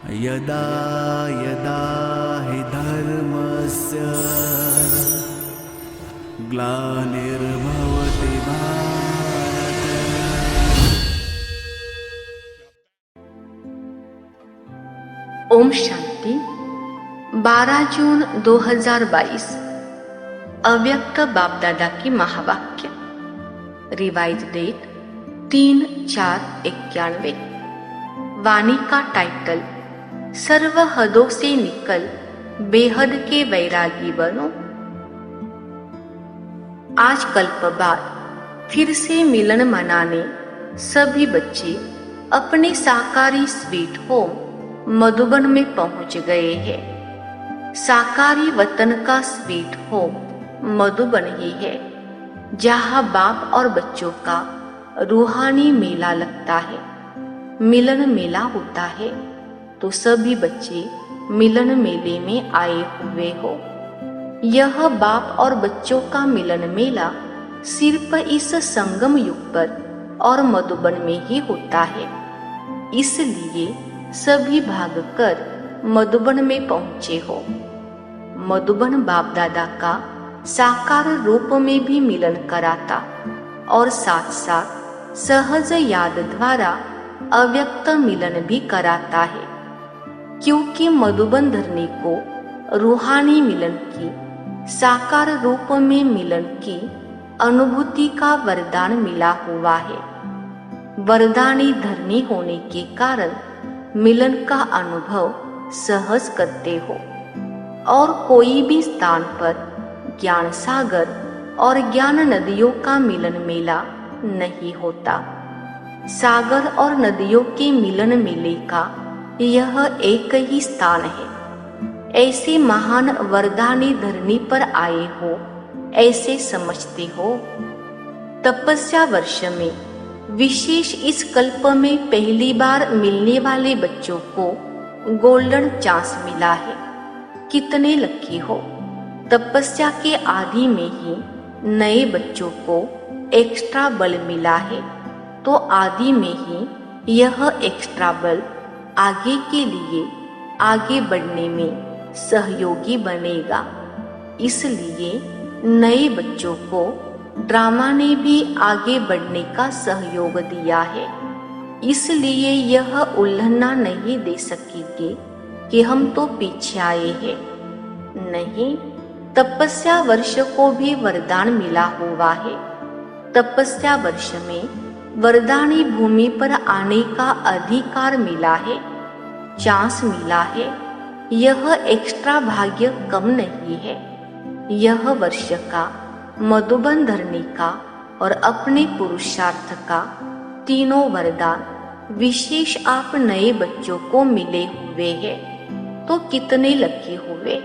यदा यदा हि धर्मस्य ग्लानिर्भवति भारत। ओम शांति। 12 जून 2022 अव्यक्त बाप दादा की महावाक्य। Revise date 3/4/91। वाणी का टाइटल, सर्व हदों से निकल बेहद के वैरागी बनो। आज कल्प बाद फिर से मिलन मनाने सभी बच्चे अपने साकारी स्वीट होम मधुबन में पहुंच गए हैं। साकारी वतन का स्वीट होम मधुबन ही है, जहां बाप और बच्चों का रूहानी मेला लगता है। मिलन मेला होता है तो सभी बच्चे मिलन मेले में आए हुए हो। यह बाप और बच्चों का मिलन मेला सिर्फ इस संगम युग पर और मधुबन में ही होता है। इसलिए सभी भागकर मधुबन में पहुंचे हो। मधुबन बाप दादा का साकार रूप में भी मिलन कराता और साथ साथ सहज याद द्वारा अव्यक्त मिलन भी कराता है, क्योंकि मधुबन धरनी को रूहानी मिलन की, साकार रूप में मिलन की अनुभूति का वरदान मिला हुआ है। वरदानी धरनी होने के कारण मिलन का अनुभव सहज करते हो। और कोई भी स्थान पर ज्ञान सागर और ज्ञान नदियों का मिलन मेला नहीं होता। सागर और नदियों के मिलन मेले का यह एक ही स्थान है। ऐसे महान वरदानी धरनी पर आए हो, ऐसे समझते हो। तपस्या वर्ष में विशेष इस कल्प में पहली बार मिलने वाले बच्चों को गोल्डन चांस मिला है। कितने लकी हो। तपस्या के आदि में ही नए बच्चों को एक्स्ट्रा बल मिला है, तो आदि में ही यह एक्स्ट्रा बल आगे के लिए आगे बढ़ने में सहयोगी बनेगा। इसलिए नए बच्चों को ड्रामा ने भी आगे बढ़ने का सहयोग दिया है। इसलिए यह उल्लंघना नहीं दे सकेंगे कि हम तो पीछे आए हैं। नहीं, तपस्या वर्ष को भी वरदान मिला हुआ है। तपस्या वर्ष में वरदानी भूमि पर आने का अधिकार मिला है, चांस मिला है। यह एक्स्ट्रा भाग्य कम नहीं है। यह वर्ष का मधुबन धरनी का और अपने पुरुषार्थ का तीनों वरदान विशेष आप नए बच्चों को मिले हुए हैं, तो कितने लकी हुए।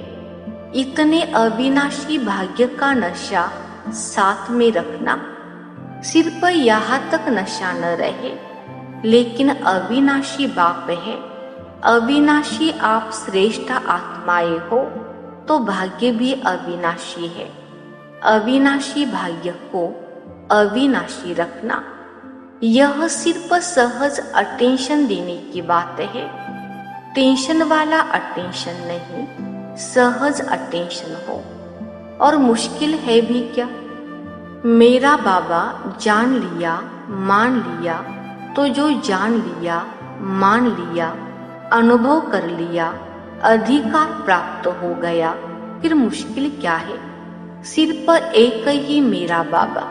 इतने अविनाशी भाग्य का नशा साथ में रखना। सिर्फ यहाँ तक नशा न रहे, लेकिन अविनाशी बाप है। अविनाशी आप श्रेष्ठ आत्माएं हो, तो भाग्य भी अविनाशी है। अविनाशी भाग्य को अविनाशी रखना, यह सिर्फ सहज अटेंशन देने की बात है। टेंशन वाला अटेंशन नहीं, सहज अटेंशन हो। और मुश्किल है भी क्या। मेरा बाबा जान लिया, मान लिया, तो जो जान लिया, मान लिया, अनुभव कर लिया, अधिकार प्राप्त हो गया, फिर मुश्किल क्या है। सिर्फ एक ही मेरा बाबा,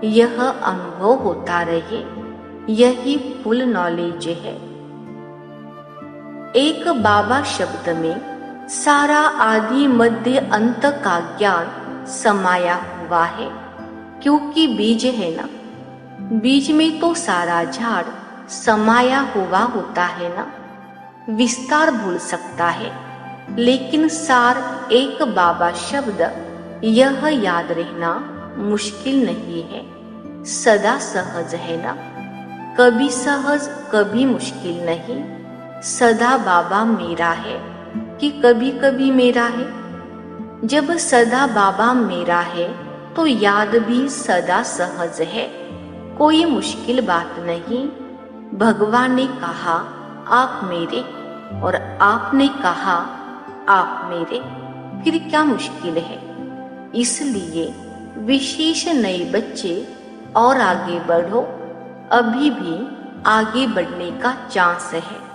यह अनुभव होता रहे, यही फुल नॉलेज है। एक बाबा शब्द में सारा आदि मध्य अंत का ज्ञान समाया हुआ है, क्योंकि बीज है ना। बीज में तो सारा झाड़ समाया हुआ होता है ना। विस्तार भूल सकता है, लेकिन सार एक बाबा शब्द, यह याद रहना मुश्किल नहीं है। सदा सहज है ना। कभी सहज कभी मुश्किल नहीं। सदा बाबा मेरा है कि कभी कभी मेरा है। जब सदा बाबा मेरा है तो याद भी सदा सहज है। कोई मुश्किल बात नहीं। भगवान ने कहा आप मेरे, और आपने कहा आप मेरे, फिर क्या मुश्किल है। इसलिए विशेष नए बच्चे और आगे बढ़ो, अभी भी आगे बढ़ने का चांस है।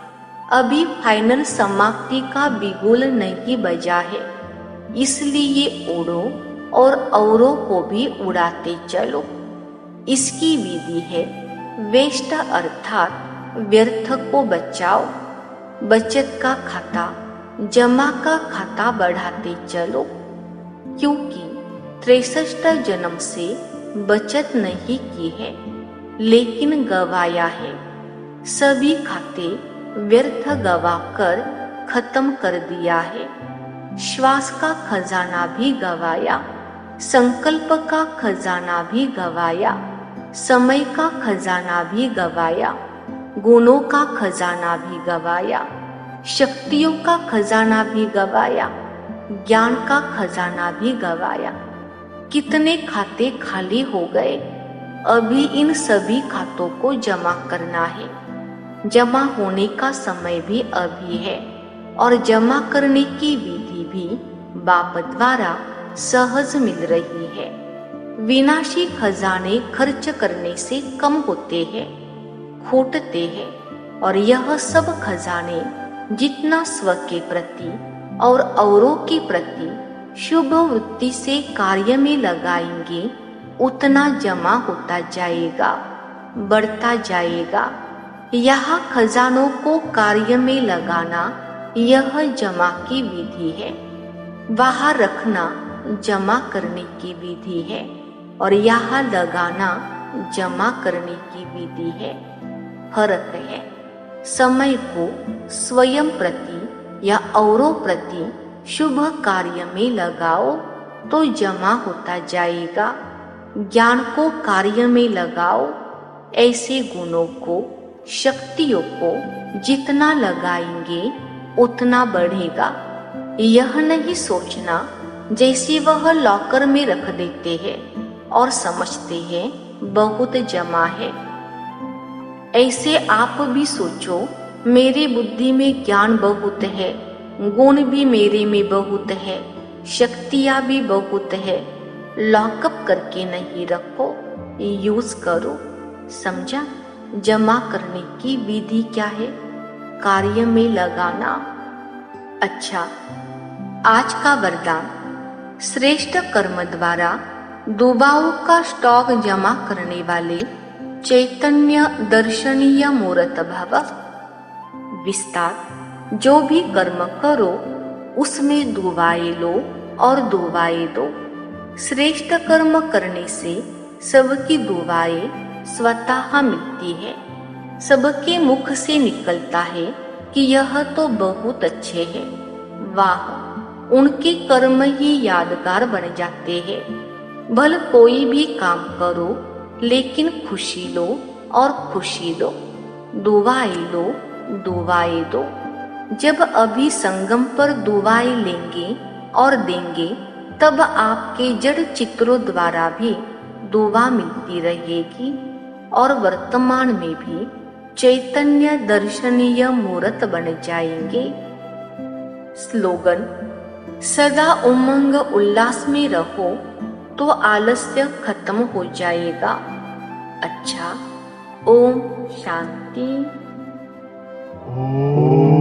अभी फाइनल समाप्ति का बिगुल नहीं बजा है, इसलिए उड़ो और औरों को भी उड़ाते चलो। इसकी विधि है वेस्ट अर्थात व्यर्थ को बचाओ। बचत का खाता, जमा का खाता बढ़ाते चलो, क्योंकि 63 जन्म से बचत नहीं की है लेकिन गवाया है। सभी खाते व्यर्थ गवाकर खत्म कर दिया है। श्वास का खजाना भी गवाया, संकल्प का खजाना भी गवाया, समय का खजाना भी गवाया, गुणों का खजाना भी गवाया, शक्तियों का खजाना भी गवाया, ज्ञान का खजाना भी गवाया। कितने खाते खाली हो गए। अभी इन सभी खातों को जमा करना है। जमा होने का समय भी अभी है और जमा करने की विधि भी बाप द्वारा सहज मिल रही है। विनाशी खजाने खर्च करने से कम होते हैं, खोटते हैं, और यह सब खजाने जितना स्व के प्रति और औरों के प्रति शुभ वृत्ति से कार्य में लगाएंगे उतना जमा होता जाएगा, बढ़ता जाएगा। यहाँ खजानों को कार्य में लगाना यह जमा की विधि है। वहाँ रखना जमा करने की विधि है और यहाँ लगाना जमा करने की विधि है। फर्क है। समय को स्वयं प्रति या औरों प्रति शुभ कार्य में लगाओ तो जमा होता जाएगा। ज्ञान को कार्य में लगाओ। ऐसे गुणों को, शक्तियों को जितना लगाएंगे उतना बढ़ेगा। यह नहीं सोचना जैसे वह लॉकर में रख देते हैं और समझते हैं बहुत जमा है। ऐसे आप भी सोचो, मेरी बुद्धि में ज्ञान बहुत है, गुण भी मेरे में बहुत है, शक्तियाँ भी बहुत है। लॉकअप करके नहीं रखो, यूज करो। समझा? जमा करने की विधि क्या है? कार्य में लगाना। अच्छा, आज का वरदान, श्रेष्ठ कर्म द्वारा दुबाओं का स्टॉक जमा करने वाले चैतन्य दर्शनीय मूर्त भव। विस्तार, जो भी कर्म करो उसमें दुआएं लो और दुआएं दो। श्रेष्ठ कर्म करने से सबकी दुआएं स्वतः मिलती है। सबके मुख से निकलता है कि यह तो बहुत अच्छे हैं। वाह, उनके कर्म ही यादगार बन जाते हैं। भले कोई भी काम करो लेकिन खुशी लो और खुशी लो। दुआएं लो, दुआएं दो। जब अभी संगम पर दुआएं लेंगे और देंगे तब आपके जड़ चित्रों द्वारा भी दुआ मिलती रहेगी और वर्तमान में भी चैतन्य दर्शनीय मूर्त बन जाएंगे। स्लोगन, सदा उमंग उल्लास में रहो तो आलस्य खत्म हो जाएगा। अच्छा, ओम शांति। ॐ